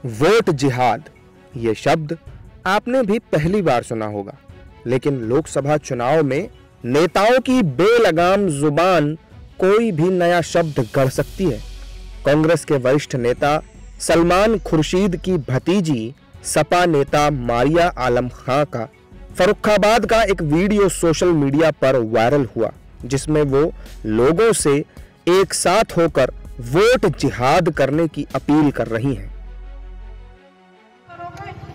Vote जिहाद ये शब्द आपने भी पहली बार सुना होगा, लेकिन लोकसभा चुनाव में नेताओं की बेलगाम जुबान कोई भी नया शब्द गढ़ सकती है। कांग्रेस के वरिष्ठ नेता सलमान खुर्शीद की भतीजी सपा नेता मारिया आलम खां का फर्रुखाबाद का एक वीडियो सोशल मीडिया पर वायरल हुआ, जिसमें वो लोगों से एक साथ होकर वोट जिहाद करने की अपील कर रही हैं।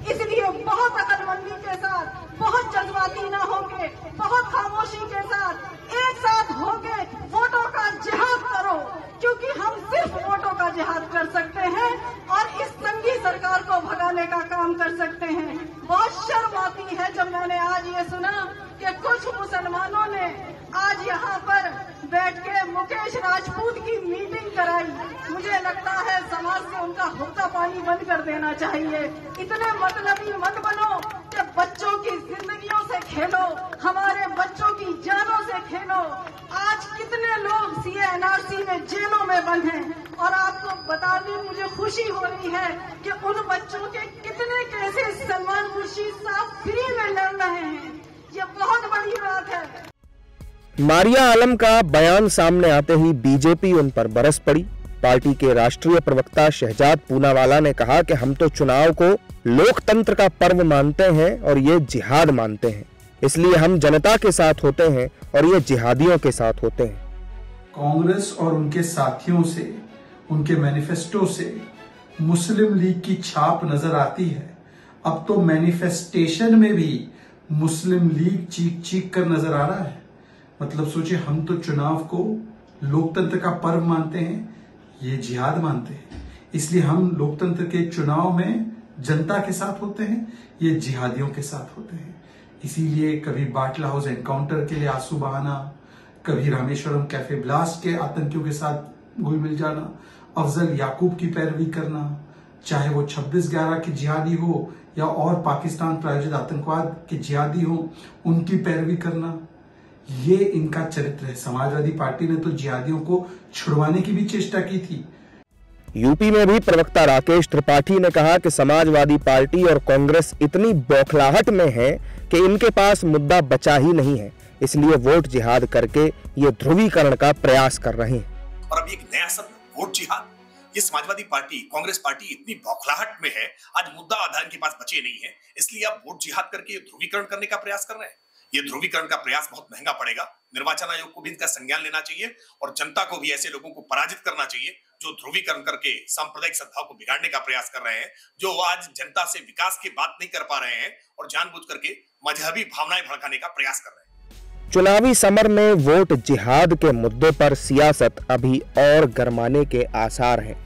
इसलिए बहुत अकलमंदी के साथ, बहुत जज्बाती ना होके, बहुत खामोशी के साथ एक साथ होके वोटों का जिहाद करो, क्योंकि हम सिर्फ वोटों का जिहाद कर सकते हैं और इस संगी सरकार को भगाने का काम कर सकते हैं। बहुत शर्म आती है जब मैंने आज ये सुना कि कुछ मुसलमानों ने आज यहाँ पर बैठ के मुकेश राजपूत की मीटिंग कराई। मुझे लगता है समाज से उनका हुक्का पानी बंद कर देना चाहिए। इतने मतलबी मत बनो कि बच्चों की जिंदगियों से खेलो, हमारे बच्चों की जानों से खेलो। आज कितने लोग CA/NRC में जेलों में बंद हैं और आपको बताने मुझे खुशी हो रही है कि उन बच्चों के कितने केसेस सलमान खुर्शीद साहब फ्री में लड़ रहे हैं। ये बहुत बड़ी बात है। मारिया आलम का बयान सामने आते ही बीजेपी उन पर बरस पड़ी। पार्टी के राष्ट्रीय प्रवक्ता शहजाद पूनावाला ने कहा कि हम तो चुनाव को लोकतंत्र का पर्व मानते हैं और ये जिहाद मानते हैं, इसलिए हम जनता के साथ होते हैं और ये जिहादियों के साथ होते हैं। कांग्रेस और उनके साथियों से, उनके मैनिफेस्टो से मुस्लिम लीग की छाप नजर आती है। अब तो मैनिफेस्टेशन में भी मुस्लिम लीग चीख चीख कर नजर आ रहा है। मतलब सोचिए, हम तो चुनाव को लोकतंत्र का पर्व मानते हैं, ये जिहाद मानते हैं। इसलिए हम लोकतंत्र के चुनाव में जनता के साथ होते हैं, ये जिहादियों के साथ होते हैं। इसीलिए कभी बाटला हाउस एनकाउंटर के लिए आंसू बहाना, कभी रामेश्वरम कैफे ब्लास्ट के आतंकियों के साथ घुल मिल जाना, अफजल याकूब की पैरवी करना, चाहे वो 26/11 के जिहादी हो या और पाकिस्तान प्रायोजित आतंकवाद के जिहादी हो, उनकी पैरवी करना, ये इनका चरित्र है। समाजवादी पार्टी ने तो जिहादियों को छुड़वाने की भी चेष्टा की थी। यूपी में भी प्रवक्ता राकेश त्रिपाठी ने कहा कि समाजवादी पार्टी और कांग्रेस इतनी बौखलाहट में है कि इनके पास मुद्दा बचा ही नहीं है, इसलिए वोट जिहाद करके ये ध्रुवीकरण का प्रयास कर रहे हैं। और अब एक नया शब्द वोट जिहाद, ये समाजवादी पार्टी, कांग्रेस पार्टी इतनी बौखलाहट में है, आज मुद्दा आधार के पास बचे नहीं है, इसलिए अब वोट जिहाद करके ध्रुवीकरण करने का प्रयास कर रहे हैं। ये ध्रुवीकरण का प्रयास बहुत महंगा पड़ेगा। निर्वाचन आयोग को भी इसका संज्ञान लेना चाहिए और जनता को भी ऐसे लोगों को पराजित करना चाहिए जो ध्रुवीकरण करके सांप्रदायिक सद्भाव को बिगाड़ने का प्रयास कर रहे हैं, जो आज जनता से विकास की बात नहीं कर पा रहे हैं और जानबूझ करके मजहबी भावनाएं भड़काने का प्रयास कर रहे हैं। चुनावी समर में वोट जिहाद के मुद्दे पर सियासत अभी और गरमाने के आसार हैं।